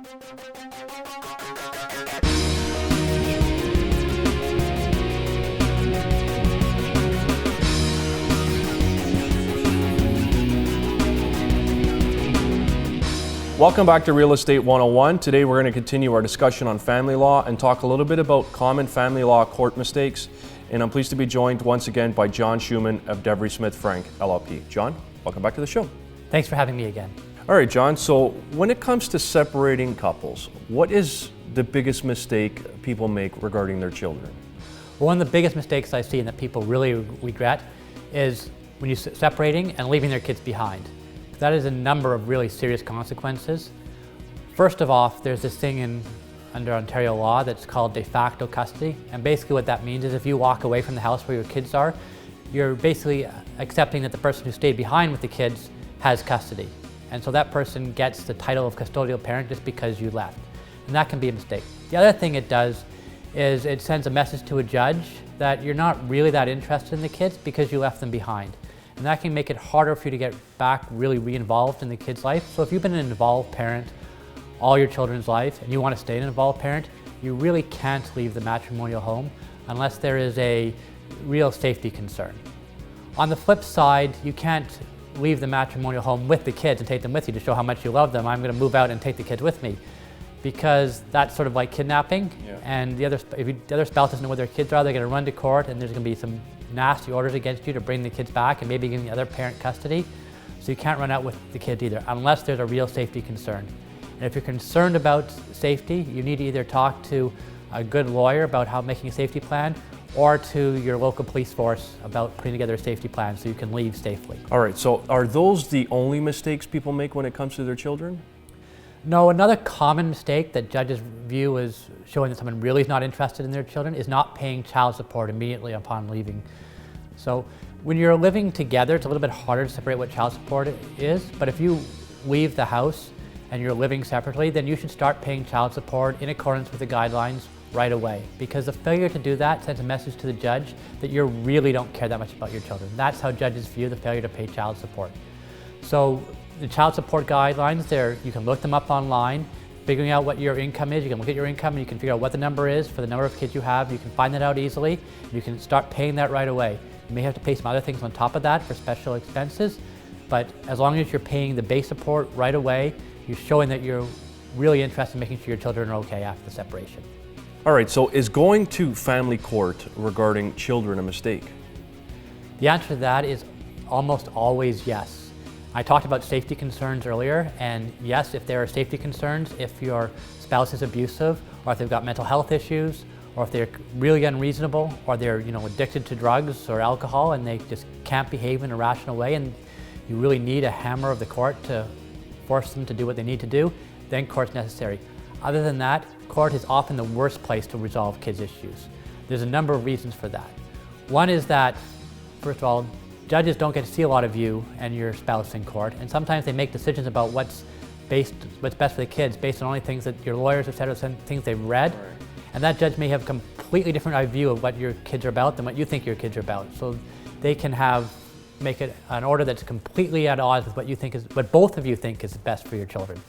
Welcome back to Real Estate 101. Today we're going to continue our discussion on family law and talk a little bit about common family law court mistakes. And I'm pleased to be joined once again by John Schuman of Devery Smith Frank LLP. John, welcome back to the show. Thanks for having me again. All right, John, so when it comes to separating couples, what is the biggest mistake people make regarding their children? Well, one of the biggest mistakes I see and that people really regret is when you're separating and leaving their kids behind. That is a number of really serious consequences. First of all, there's this thing under Ontario law that's called de facto custody. And basically what that means is if you walk away from the house where your kids are, you're basically accepting that the person who stayed behind with the kids has custody. And so that person gets the title of custodial parent just because you left. And that can be a mistake. The other thing it does is it sends a message to a judge that you're not really that interested in the kids because you left them behind. And that can make it harder for you to get back really re-involved in the kid's life. So if you've been an involved parent all your children's life and you want to stay an involved parent, you really can't leave the matrimonial home unless there is a real safety concern. On the flip side, you can't leave the matrimonial home with the kids and take them with you to show how much you love them. I'm going to move out and take the kids with me, because that's sort of like kidnapping. Yeah. And if the other spouse doesn't know where their kids are, they're going to run to court and there's going to be some nasty orders against you to bring the kids back and maybe give the other parent custody. So you can't run out with the kids either, unless there's a real safety concern. And if you're concerned about safety, you need to either talk to a good lawyer about how making a safety plan, or to your local police force about putting together a safety plan so you can leave safely. All right, so are those the only mistakes people make when it comes to their children? No, another common mistake that judges view as showing that someone really is not interested in their children is not paying child support immediately upon leaving. So when you're living together, it's a little bit harder to separate what child support is, but if you leave the house and you're living separately, then you should start paying child support in accordance with the guidelines right away, because the failure to do that sends a message to the judge that you really don't care that much about your children. That's how judges view the failure to pay child support. So the child support guidelines, you can look them up online, figuring out what your income is. You can look at your income and you can figure out what the number is for the number of kids you have. You can find that out easily. You can start paying that right away. You may have to pay some other things on top of that for special expenses, but as long as you're paying the base support right away, you're showing that you're really interested in making sure your children are okay after the separation. All right, so is going to family court regarding children a mistake? The answer to that is almost always yes. I talked about safety concerns earlier, and yes, if there are safety concerns, if your spouse is abusive, or if they've got mental health issues, or if they're really unreasonable, or they're addicted to drugs or alcohol and they just can't behave in a rational way, and you really need a hammer of the court to force them to do what they need to do, then court's necessary. Other than that, court is often the worst place to resolve kids' issues. There's a number of reasons for that. One is that, first of all, judges don't get to see a lot of you and your spouse in court, and sometimes they make decisions about what's best for the kids based on only things that your lawyers have said or things they've read. Right. And that judge may have a completely different view of what your kids are about than what you think your kids are about. So they can make it an order that's completely at odds with what both of you think is best for your children.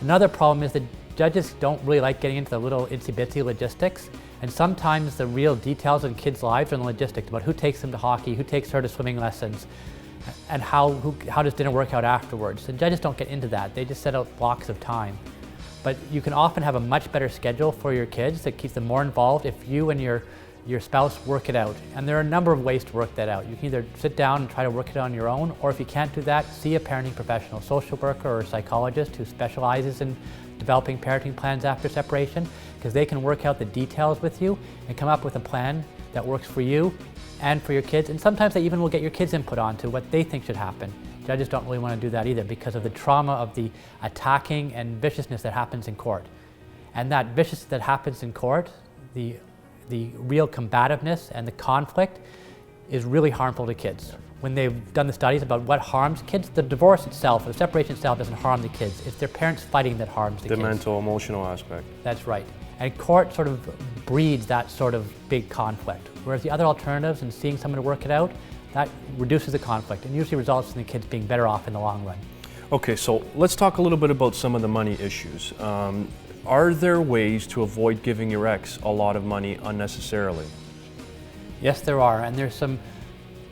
Another problem is that judges don't really like getting into the little itsy-bitsy logistics, and sometimes the real details in kids' lives are in the logistics about who takes them to hockey, who takes her to swimming lessons, and how does dinner work out afterwards. And judges don't get into that. They just set out blocks of time. But you can often have a much better schedule for your kids that keeps them more involved if you and your spouse work it out. And there are a number of ways to work that out. You can either sit down and try to work it on your own, or if you can't do that, see a parenting professional, social worker or a psychologist who specializes in developing parenting plans after separation, because they can work out the details with you and come up with a plan that works for you and for your kids. And sometimes they even will get your kids' input onto what they think should happen. Judges don't really want to do that either because of the trauma of the attacking and viciousness that happens in court. And that viciousness that happens in court, the real combativeness and the conflict is really harmful to kids. When they've done the studies about what harms kids, the divorce itself, or the separation itself doesn't harm the kids. It's their parents fighting that harms the kids. The mental, emotional aspect. That's right. And court sort of breeds that sort of big conflict. Whereas the other alternatives and seeing someone to work it out, that reduces the conflict and usually results in the kids being better off in the long run. Okay, so let's talk a little bit about some of the money issues. Are there ways to avoid giving your ex a lot of money unnecessarily? Yes, there are, and there's some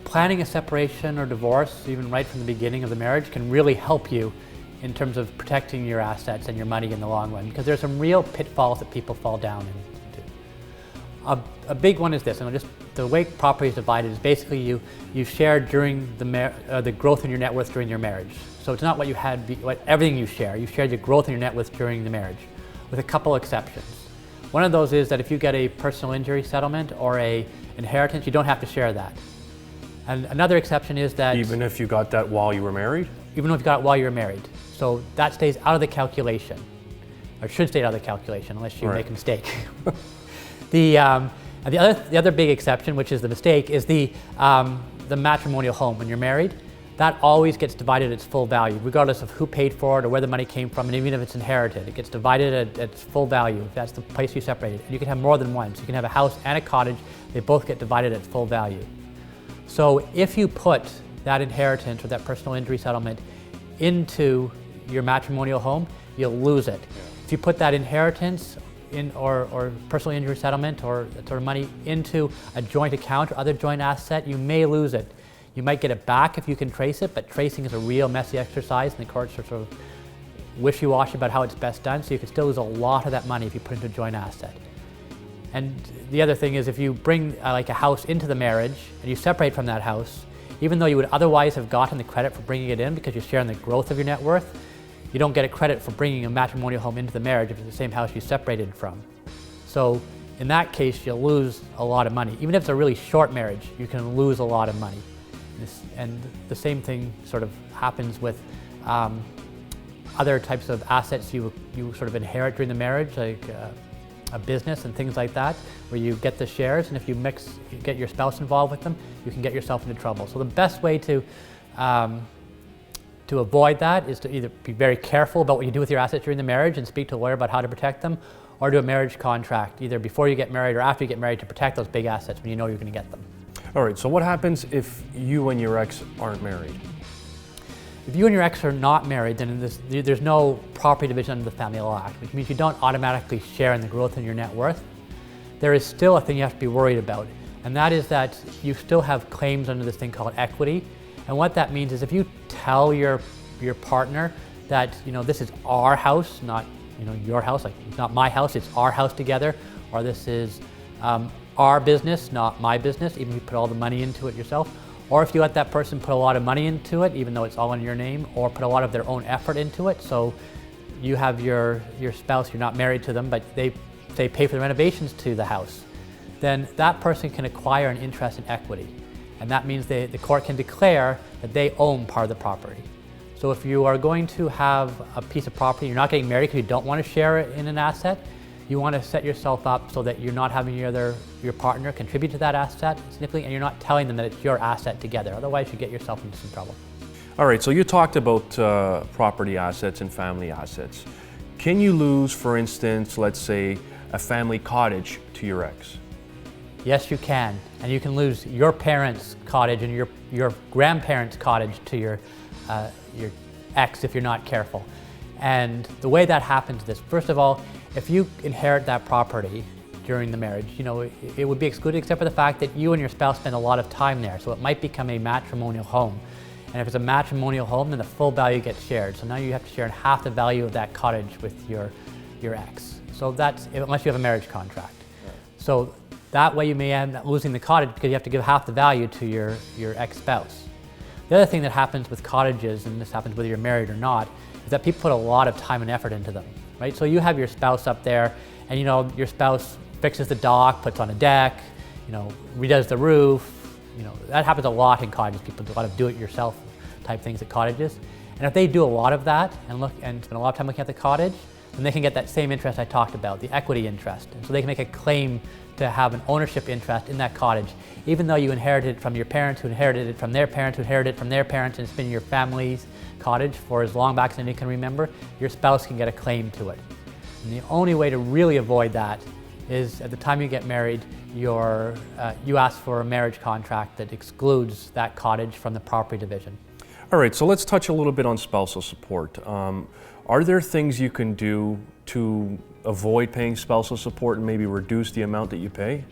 planning a separation or divorce, even right from the beginning of the marriage, can really help you in terms of protecting your assets and your money in the long run, because there's some real pitfalls that people fall down into. A big one is this, and just the way property is divided is basically you share during the growth in your net worth during your marriage. So it's not what you had, everything you share the growth in your net worth during the marriage, with a couple exceptions. One of those is that if you get a personal injury settlement or a inheritance, you don't have to share that. And another exception is that Even if you got that while you were married? even if you got it while you're married. So that stays out of the calculation, or should stay out of the calculation unless you Right. make a mistake. The other big exception, which is the mistake, is the matrimonial home. When you're married, that always gets divided at its full value, regardless of who paid for it or where the money came from, and even if it's inherited. It gets divided at its full value if that's the place you separated. And you can have more than one. So you can have a house and a cottage. They both get divided at full value. So if you put that inheritance or that personal injury settlement into your matrimonial home, you'll lose it. If you put that inheritance or personal injury settlement or that sort of money into a joint account or other joint asset, you may lose it. You might get it back if you can trace it, but tracing is a real messy exercise, and the courts are sort of wishy-washy about how it's best done, so you could still lose a lot of that money if you put it into a joint asset. And the other thing is, if you bring like a house into the marriage and you separate from that house, even though you would otherwise have gotten the credit for bringing it in because you're sharing the growth of your net worth, you don't get a credit for bringing a matrimonial home into the marriage if it's the same house you separated from. So in that case, you'll lose a lot of money. Even if it's a really short marriage, you can lose a lot of money. And the same thing sort of happens with other types of assets you sort of inherit during the marriage, like a business and things like that, where you get the shares, and if you get your spouse involved with them, you can get yourself into trouble. So the best way to avoid that is to either be very careful about what you do with your assets during the marriage and speak to a lawyer about how to protect them, or do a marriage contract, either before you get married or after you get married, to protect those big assets when you know you're going to get them. All right, so what happens if you and your ex aren't married? If you and your ex are not married, then there's no property division under the Family Law Act, which means you don't automatically share in the growth in your net worth. There is still a thing you have to be worried about, and that is that you still have claims under this thing called equity. And what that means is if you tell your partner that, this is our house, not your house, like it's not my house, it's our house together, or this is our business, not my business, even if you put all the money into it yourself, or if you let that person put a lot of money into it, even though it's all in your name, or put a lot of their own effort into it. So you have your spouse, you're not married to them, but they pay for the renovations to the house, then that person can acquire an interest in equity. And that means the court can declare that they own part of the property. So if you are going to have a piece of property, you're not getting married because you don't want to share it in an asset, you want to set yourself up so that you're not having your partner contribute to that asset significantly, and you're not telling them that it's your asset together. Otherwise, you get yourself into some trouble. All right, so you talked about property assets and family assets. Can you lose, for instance, let's say, a family cottage to your ex? Yes, you can. And you can lose your parents' cottage and your grandparents' cottage to your ex if you're not careful. And the way that happens is this. First of all, if you inherit that property during the marriage, it would be excluded except for the fact that you and your spouse spend a lot of time there. So it might become a matrimonial home. And if it's a matrimonial home, then the full value gets shared. So now you have to share in half the value of that cottage with your ex. So that's, unless you have a marriage contract. Right. So that way you may end up losing the cottage because you have to give half the value to your ex-spouse. The other thing that happens with cottages, and this happens whether you're married or not, is that people put a lot of time and effort into them, right? So you have your spouse up there, and your spouse fixes the dock, puts on a deck, redoes the roof. That happens a lot in cottages. People do a lot of do-it-yourself type things at cottages. And if they do a lot of that and spend a lot of time looking at the cottage, then they can get that same interest I talked about, the equity interest. And so they can make a claim to have an ownership interest in that cottage, even though you inherited it from your parents, who inherited it from their parents, who inherited it from their parents, and it's been your family's cottage for as long back as you can remember. Your spouse can get a claim to it. And the only way to really avoid that is at the time you get married, you ask for a marriage contract that excludes that cottage from the property division. All right, so let's touch a little bit on spousal support. Are there things you can do to avoid paying spousal support and maybe reduce the amount that you pay?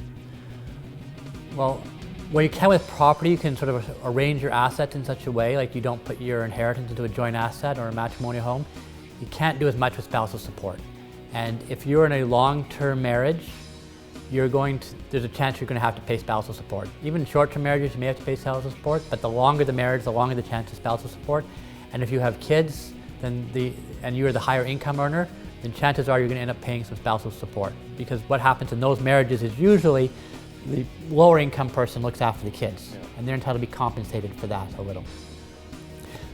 Well, what you can with property, you can sort of arrange your assets in such a way, like you don't put your inheritance into a joint asset or a matrimonial home. You can't do as much with spousal support. And if you're in a long-term marriage, there's a chance you're going to have to pay spousal support. Even short-term marriages, you may have to pay spousal support, but the longer the marriage, the longer the chance of spousal support. And if you have kids, and you're the higher income earner, then chances are you're going to end up paying some spousal support. Because what happens in those marriages is usually the lower income person looks after the kids, and they're entitled to be compensated for that a little.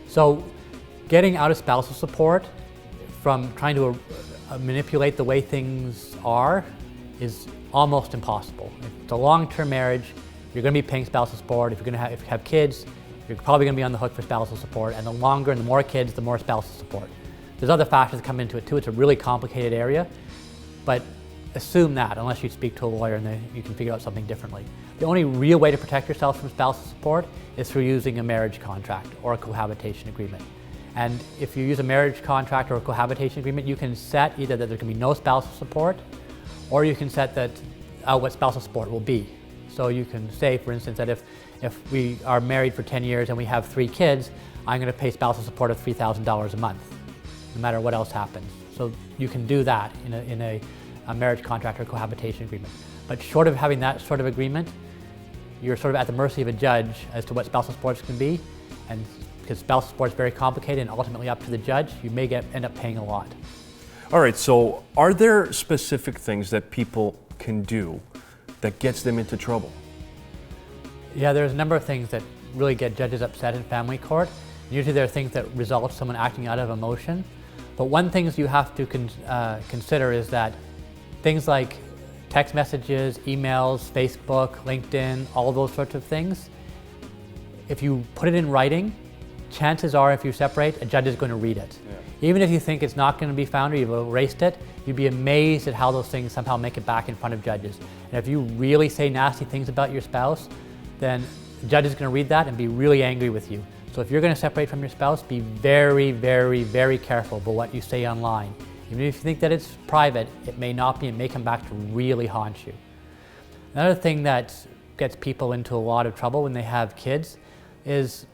So getting out of spousal support from trying to manipulate the way things are is almost impossible. If it's a long-term marriage, you're going to be paying spousal support. If you have kids, you're probably going to be on the hook for spousal support, and the longer and the more kids, the more spousal support. There's other factors that come into it too. It's a really complicated area, but assume that unless you speak to a lawyer and you can figure out something differently. The only real way to protect yourself from spousal support is through using a marriage contract or a cohabitation agreement. And if you use a marriage contract or a cohabitation agreement, you can set either that there can be no spousal support, or you can set that what spousal support will be. So you can say, for instance, that if we are married for 10 years and we have 3 kids, I'm going to pay spousal support of $3,000 a month, no matter what else happens. So you can do that in a marriage contract or cohabitation agreement. But short of having that sort of agreement, you're sort of at the mercy of a judge as to what spousal supports can be, and because spousal support is very complicated and ultimately up to the judge, you may end up paying a lot. All right, so are there specific things that people can do that gets them into trouble? Yeah, there's a number of things that really get judges upset in family court. Usually there are things that result in someone acting out of emotion. But one thing you have to consider is that things like text messages, emails, Facebook, LinkedIn, all those sorts of things, if you put it in writing, chances are if you separate, a judge is going to read it. Yeah. Even if you think it's not going to be found or you've erased it, you'd be amazed at how those things somehow make it back in front of judges. And if you really say nasty things about your spouse, then the judge is going to read that and be really angry with you. So if you're going to separate from your spouse, be very, very, very careful about what you say online. Even if you think that it's private, it may not be, and may come back to really haunt you. Another thing that gets people into a lot of trouble when they have kids is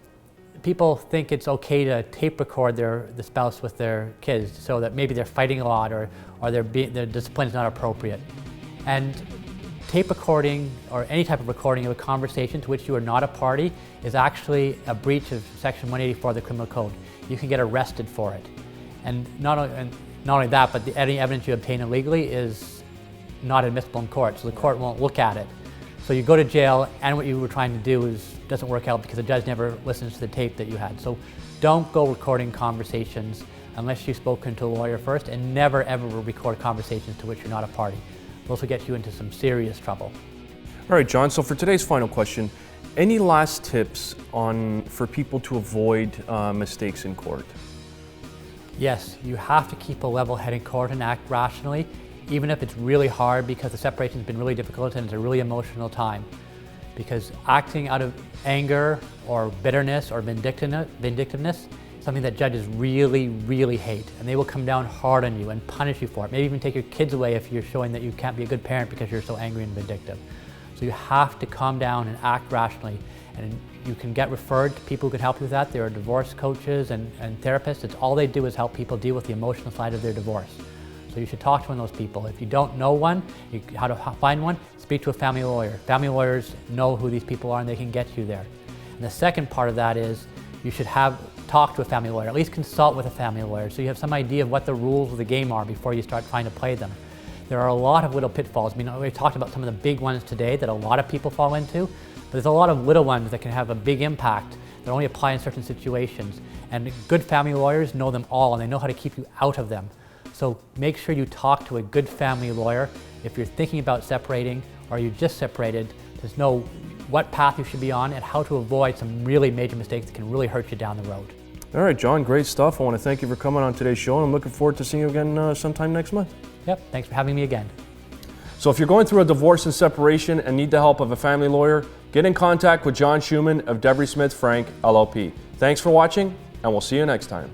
people think it's okay to tape record the spouse with their kids, so that maybe they're fighting a lot or their discipline is not appropriate. And tape recording or any type of recording of a conversation to which you are not a party is actually a breach of Section 184 of the Criminal Code. You can get arrested for it. And not only that, but any evidence you obtain illegally is not admissible in court, so the court won't look at it. So you go to jail, and what you were trying to do doesn't work out because the judge never listens to the tape that you had. So don't go recording conversations unless you've spoken to a lawyer first, and never ever record conversations to which you're not a party. Those will get you into some serious trouble. All right, John, so for today's final question, any last tips for people to avoid mistakes in court? Yes, you have to keep a level head in court and act rationally, even if it's really hard, because the separation's been really difficult and it's a really emotional time. Because acting out of anger or bitterness or vindictiveness is something that judges really, really hate, and they will come down hard on you and punish you for it. Maybe even take your kids away if you're showing that you can't be a good parent because you're so angry and vindictive. So you have to calm down and act rationally, and you can get referred to people who can help you with that. There are divorce coaches and therapists. It's all they do is help people deal with the emotional side of their divorce. So you should talk to one of those people. If you don't know one, how to find one, speak to a family lawyer. Family lawyers know who these people are and they can get you there. And the second part of that is you should talk to a family lawyer, at least consult with a family lawyer so you have some idea of what the rules of the game are before you start trying to play them. There are a lot of little pitfalls. I mean, we talked about some of the big ones today that a lot of people fall into, but there's a lot of little ones that can have a big impact that only apply in certain situations. And good family lawyers know them all, and they know how to keep you out of them. So make sure you talk to a good family lawyer. If you're thinking about separating or you just separated, just know what path you should be on and how to avoid some really major mistakes that can really hurt you down the road. All right, John, great stuff. I want to thank you for coming on today's show, and I'm looking forward to seeing you again sometime next month. Yep, thanks for having me again. So if you're going through a divorce and separation and need the help of a family lawyer, get in contact with John Schuman of Devery Smith Frank, LLP. Thanks for watching, and we'll see you next time.